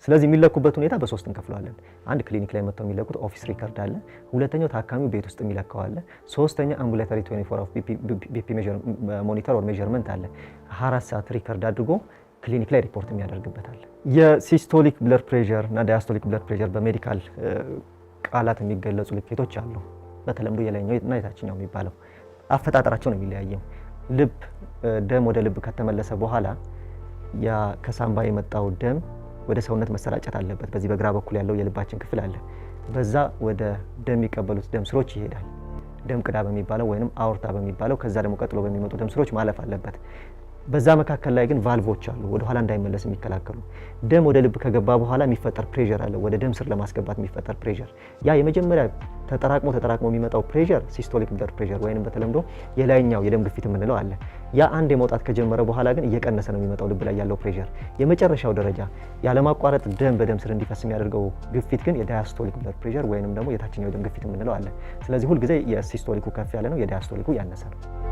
ስለዚህ የሚለኩበት ሁኔታ በሶስት እንከፍለዋለን። አንድ ክሊኒክ ላይ መጥተው የሚለኩት ኦፊስ ሪከርድ አለ። ሁለተኛው ታካሚው ቤት ውስጥ የሚለካው አለ። ሶስተኛ አምቡላቶሪ 24 ኦፍ ቢፒ ሞኒተር ኦር ሜዠርመንት አለ። 24 ሰዓት ሪከርድ አድርጎ ክሊኒክ ላይ ሪፖርት የሚያደርግበት አለ። የሲስቶሊክ ብለድ ፕሬሸር እና ዳያስቶሊክ ብለድ ፕሬሸር በሜዲካል ቃላት የሚገለጹ ልኬቶች አሉ። በተለምዶ የላይኛው እና የታችኛው የሚባለው አፈጣጠራቸው ነው የሚለያየው። ልብ ደም ወደ ልብ ከተመለሰ በኋላ ያ ከሳምባ የመጣው ደም ወደ ሰውነት መሰራጨት አለበት። በዚህ በግራ በኩል ያለው የልባችን ክፍል አለ። በዛ ወደ ደም የሚቀበሉት ደም ስሮች ይሄዳል። ደም ቅዳ በሚባለው ወይንም አውርታ በሚባለው ከዛ ደግሞ ቀጥሎ በሚመጡ ደም ስሮች ማለፍ አለበት። በዛ መካከል ላይ ግን ቫልቮች አሉ ወደ ኋላ እንዳይመለስ የሚከላከሉ። ደም ወደ ልብ ከገባ በኋላ የሚፈጠር ፕሬሸር አለ፣ ወደ ደም ስር ለማስገባት የሚፈጠር ፕሬሸር። ያ የመጀመሪያ ተጠራቅሞ የሚመጣው ፕሬሸር ሲስቶሊክ ብለድ ፕሬሸር ወይንም በተለምዶ የላይኛው የደም ግፊት የምንለው አለ። ያ አንድ የመውጣት ከጀመረ በኋላ ግን እየቀነሰ ነው የሚመጣው ልብ ላይ ያለው ፕሬሸር። የመጨረሻው ደረጃ ያለማቋረጥ ደም በደም ስር እንዲፈስ የሚያደርገው ግፊት ግን የዳያስቶሊክ ብለድ ፕሬሸር ወይንም ደግሞ የታችኛው የደም ግፊት የምንለው አለ። ስለዚህ ሁልጊዜ የሲስቶሊኩ ከፍ ያለ ነው፣ የዳያስቶሊኩ ያነሰ ነው።